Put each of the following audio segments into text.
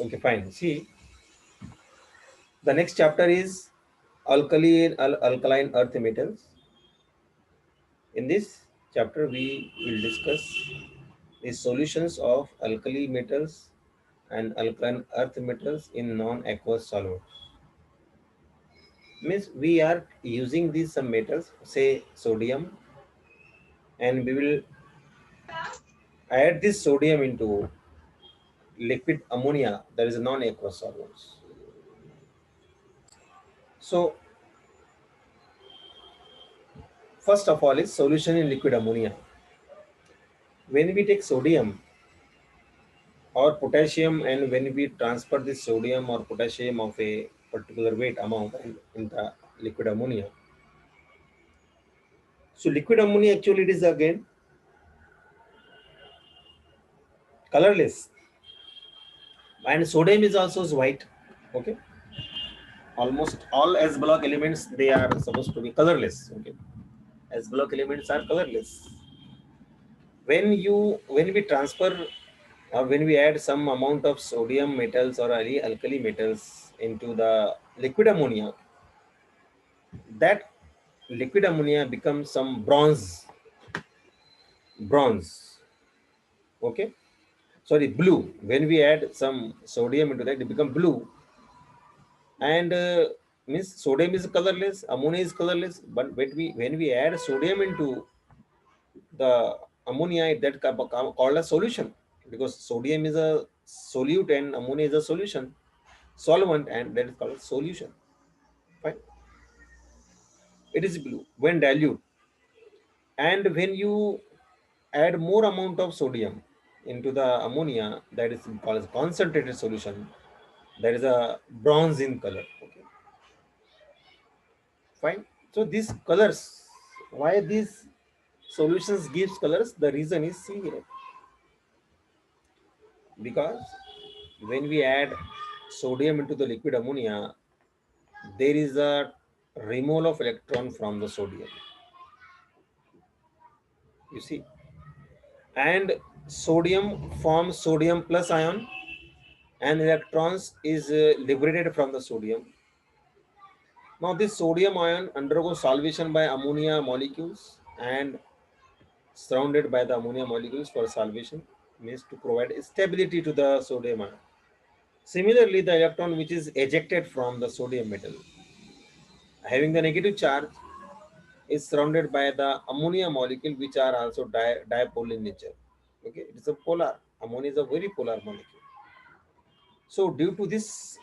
Okay, fine. See, the next chapter is alkaline earth metals. In this chapter, we will discuss the solutions of alkali metals and alkaline earth metals in non-aqueous solvents. Means we are using these some metals, say sodium, and we will add this sodium into liquid ammonia that is a non-aqueous solvents. So first of all is solution in liquid ammonia. When we take sodium or potassium and when we transfer this sodium or potassium of a particular weight amount in the liquid ammonia. So liquid ammonia actually it is again colorless and sodium is also white. Okay, almost all S block elements they are supposed to be colorless. Okay, S block elements are colorless. When we transfer or when we add some amount of sodium metals or alkali metals into the liquid ammonia, that liquid ammonia becomes some bronze. Okay, sorry, blue. When we add some sodium into that, it become blue. And means sodium is colorless, ammonia is colorless, but when we add sodium into the ammonia, that called a solution, because sodium is a solute and ammonia is a solvent, and that is called solution. Fine, it is blue when dilute. And when you add more amount of sodium into the ammonia, that is called concentrated solution, that is a bronze in color. Okay, fine. So these colors, why these solutions gives colors, the reason is, see here, because when we add sodium into the liquid ammonia, there is a removal of electron from the sodium, you see, and sodium forms sodium plus ion, and electrons is liberated from the sodium. Now this sodium ion undergoes solvation by ammonia molecules and surrounded by the ammonia molecules for salvation, means to provide stability to the sodium ion. Similarly, the electron which is ejected from the sodium metal having the negative charge is surrounded by the ammonia molecule which are also dipole in nature. Okay, it is a polar. Ammonia is a very polar molecule. So due to this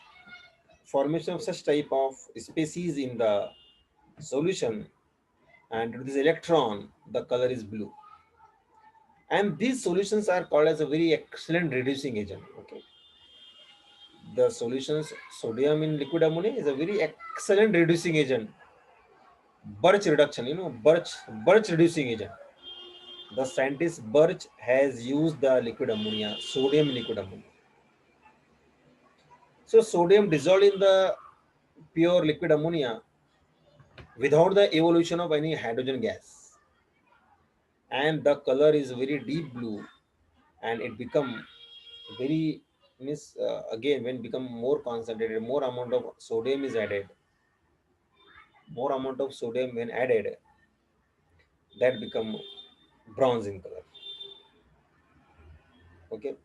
formation of such type of species in the solution and due to this electron, the color is blue. And these solutions are called as a very excellent reducing agent. Okay, the solutions sodium in liquid ammonia is a very excellent reducing agent. Birch reduction, birch reducing agent. The scientist Birch has used the liquid ammonia, sodium liquid ammonia. So sodium dissolved in the pure liquid ammonia without the evolution of any hydrogen gas, and the color is very deep blue, and it become very, means again when become more concentrated, more amount of sodium is added, more amount of sodium when added, that become bronze in color. Okay,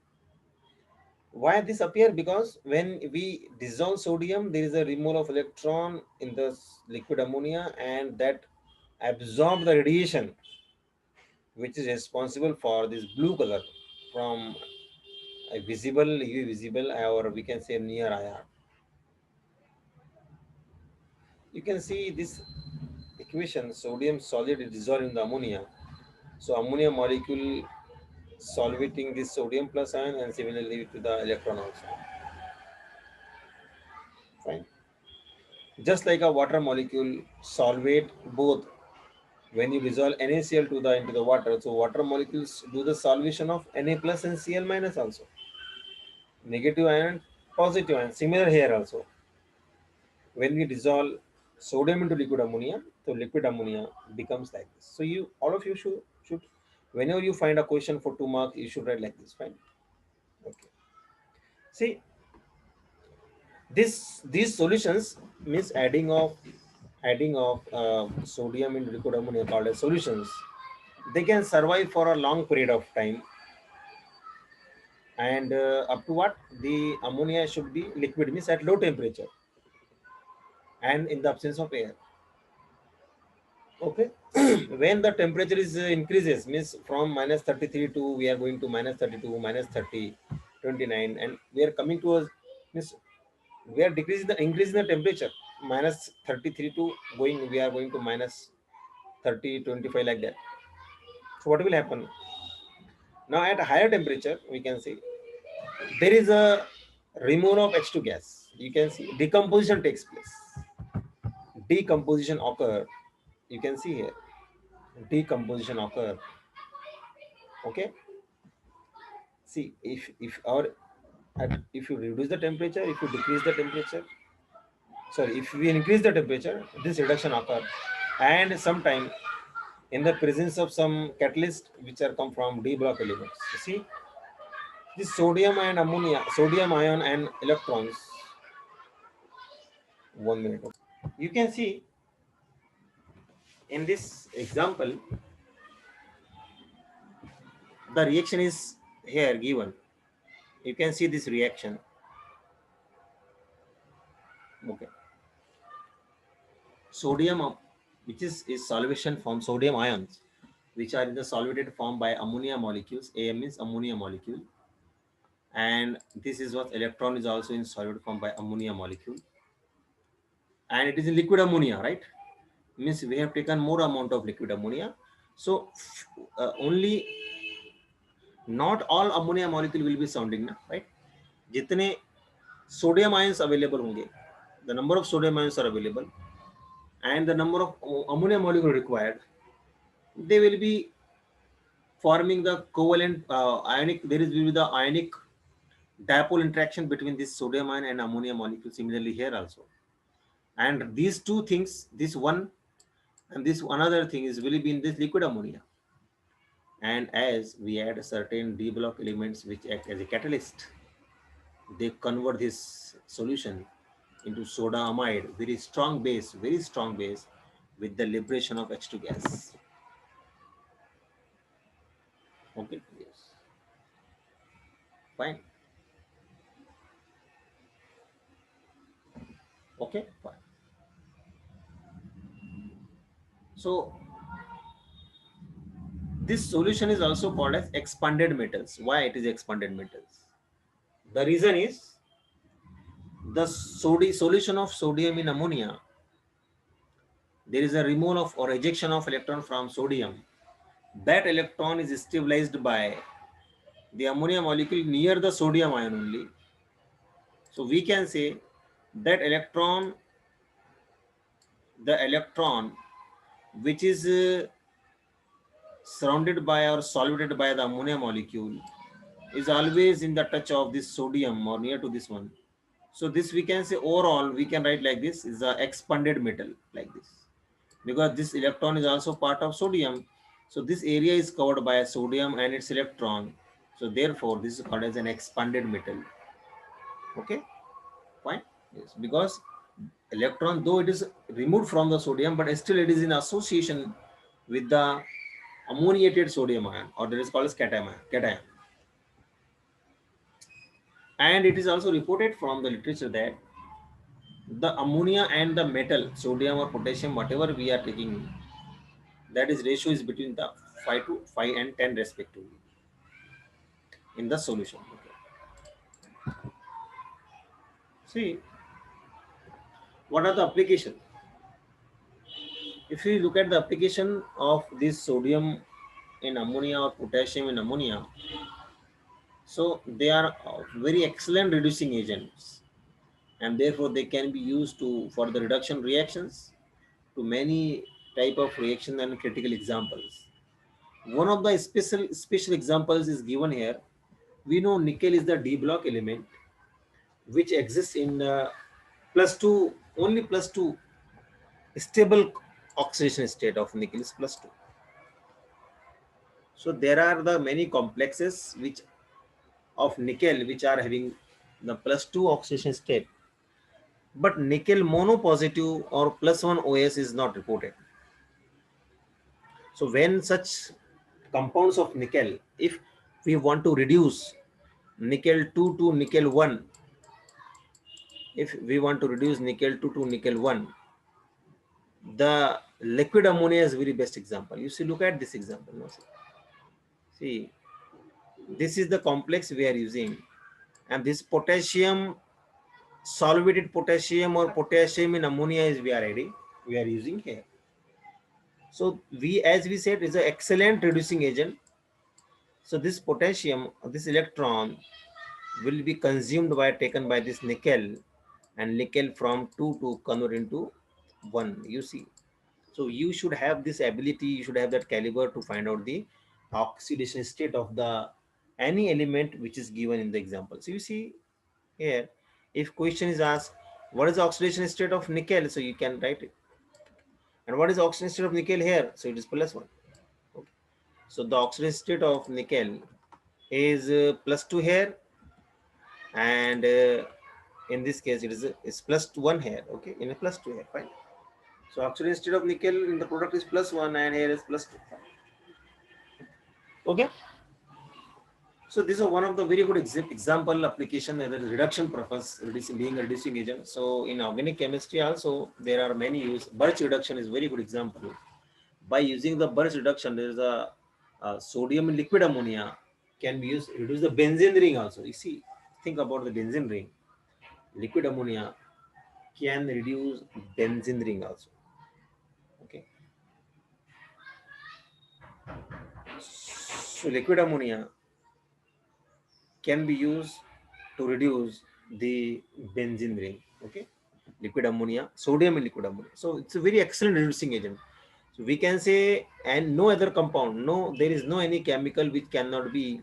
why this appear? Because when we dissolve sodium, there is a removal of electron in the liquid ammonia, and that absorb the radiation which is responsible for this blue color from a visible UV visible, or we can say near IR. You can see this equation: sodium solid is dissolved in the ammonia, so ammonia molecule solvating this sodium plus ion, and similarly to the electron also. Fine. Just like a water molecule solvate both when you dissolve NaCl to the into the water. So water molecules do the solvation of Na plus and Cl minus also. Negative ion, positive ion. Similar here also. When we dissolve sodium into liquid ammonia, so liquid ammonia becomes like this. So you all of you should whenever you find a question for 2 marks, you should write like this. Fine. Okay. See, These solutions means adding of sodium into liquid ammonia called as solutions. They can survive for a long period of time, and up to what the ammonia should be liquid means at low temperature and in the absence of air. Okay. When the temperature is increases means from minus 33 to we are going to minus 32 minus 30 29, and we are coming to a means we are decreasing the increasing the temperature minus 33 to going we are going to minus 30 25 like that. So what will happen now at a higher temperature? We can see there is a removal of H2 gas. You can see decomposition takes place. Decomposition occur. You can see here decomposition occur. Okay. See if you reduce the temperature, if you decrease the temperature, sorry, if we increase the temperature, this reduction occur, and sometime in the presence of some catalyst which are come from D block elements. You see this sodium and ammonia, sodium ion and electrons. 1 minute. You can see in this example the reaction is here given. You can see this reaction. Okay. Sodium, which is solution form sodium ions, which are in the solvated form by ammonia molecules. Am means ammonia molecule, and this is what electron is also in solid form by ammonia molecule, and it is in liquid ammonia, right? Means we have taken more amount of liquid ammonia. So only not all ammonia molecule will be sounding, right? जितने sodium ions available होंगे, the number of sodium ions are available, and the number of ammonia molecule required, they will be forming the covalent ionic. There is will be the ionic dipole interaction between this sodium ion and ammonia molecule. Similarly here also, and these two things, this one and this another thing is will be in this liquid ammonia. And as we add certain D block elements which act as a catalyst, they convert this solution into soda amide, very strong base with the liberation of H2 gas. Okay, yes, fine. Okay, fine. So this solution is also called as expanded metals. Why it is expanded metals? The reason is the solution of sodium in ammonia. There is a removal of or ejection of electron from sodium. That electron is stabilized by the ammonia molecule near the sodium ion only. So we can say that the electron which is surrounded by or solvated by the ammonia molecule is always in the touch of this sodium or near to this one. So this we can say overall we can write like this is a expanded metal like this, because this electron is also part of sodium. So this area is covered by a sodium and its electron. So therefore this is called as an expanded metal. Okay, fine. Yes, because electron though it is removed from the sodium, but still it is in association with the ammoniated sodium ion, or that is called as cation. And it is also reported from the literature that the ammonia and the metal, sodium or potassium, whatever we are taking, that is ratio is between the 5 to 5 and 10 respectively in the solution. Okay. See, what are the application? If you look at the application of this sodium in ammonia or potassium in ammonia, so they are very excellent reducing agents, and therefore they can be used to for the reduction reactions to many type of reaction and critical examples. One of the special examples is given here. We know nickel is the D block element which exists in plus 2, only plus 2 stable oxidation state of nickel is plus 2. So there are the many complexes which of nickel which are having the plus 2 oxidation state. but nickel monopositive or +1 OS is not reported. So when such compounds of nickel, if we want to reduce nickel 2 to nickel 1, if we want to reduce nickel 2 to nickel 1, the liquid ammonia is very best example. You see, look at this example. No? See, this is the complex we are using, and this potassium, solvated potassium or potassium in ammonia is we are using here. So we, as we said, is an excellent reducing agent. So this potassium, this electron will be consumed by, taken by this nickel, and nickel from 2 to convert into 1, you see. So you should have this ability, you should have that caliber to find out the oxidation state of the any element which is given in the example. So you see here, if question is asked what is the oxidation state of nickel, so you can write it. And what is the oxidation state of nickel here? So it is +1. Okay. So the oxidation state of nickel is +2 here, and in this case it is +1 here. Okay, in a +2 here, fine. So oxidation state of nickel in the product is +1, and here is +2. Okay. So this is one of the very good example application, that is reduction purpose, being a reducing agent. So in organic chemistry also there are many use. Birch reduction is very good example. By using the Birch reduction, there is a sodium in liquid ammonia can be used to reduce the benzene ring also. You see, think about the benzene ring. Liquid ammonia can reduce benzene ring also. Okay. So liquid ammonia can be used to reduce the benzene ring. Okay, liquid ammonia, sodium in liquid ammonia. So it's a very excellent reducing agent. So we can say, and no other compound, no, there is no any chemical which cannot be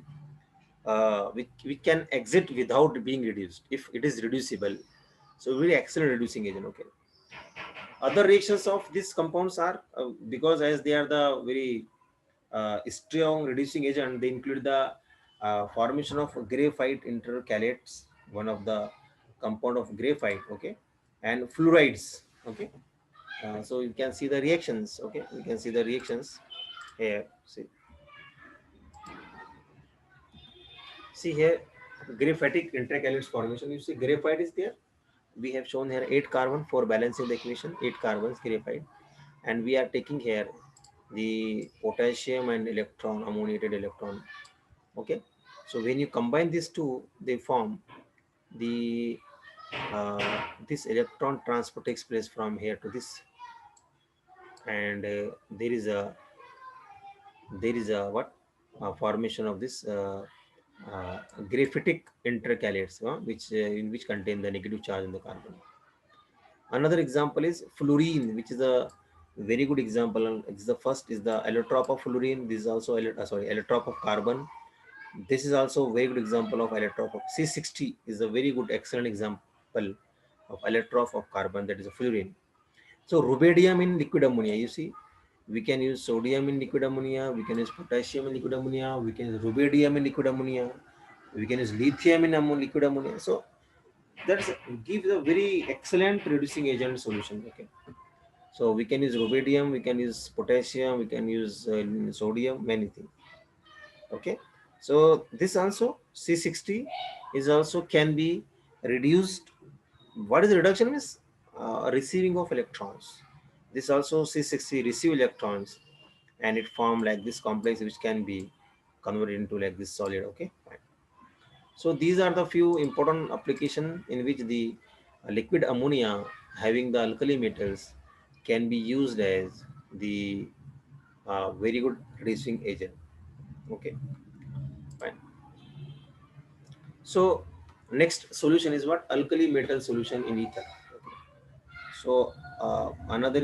which can exit without being reduced if it is reducible. So very excellent reducing agent. Okay. Other reactions of these compounds are because as they are the very strong reducing agent, they include the formation of graphite intercalates, one of the compound of graphite. Okay, and fluorides. Okay, so you can see the reactions. Okay, you can see the reactions here. See here, graphitic intercalates formation. You see graphite is there. We have shown here 8 carbon for balancing the equation, 8 carbons graphite, and we are taking here the potassium and electron, ammoniated electron. Okay, so when you combine these two, they form the this electron transfer takes place from here to this, and there is a what formation of this graphitic intercalates, which in which contain the negative charge in the carbon. Another example is fluorine, which is a very good example. It's the first is the allotrope of fluorine. This is also allotrope of carbon. This is also a very good example of allotrope of C60 is a very good excellent example of allotrope of carbon, that is a fluorine. So rubidium in liquid ammonia, you see, we can use sodium in liquid ammonia, we can use potassium in liquid ammonia, we can use rubidium in liquid ammonia, we can use lithium in liquid ammonia. So that's gives a very excellent reducing agent solution. Okay, so we can use rubidium, we can use potassium, we can use sodium, many things. Okay, so this also C60 is also can be reduced. What is the reduction means? Receiving of electrons. This also C60 receive electrons, and it form like this complex which can be converted into like this solid. Okay, fine. So these are the few important applications in which the liquid ammonia having the alkali metals can be used as the very good reducing agent. Okay, fine. So next solution is what? Alkali metal solution in ether. Okay. So another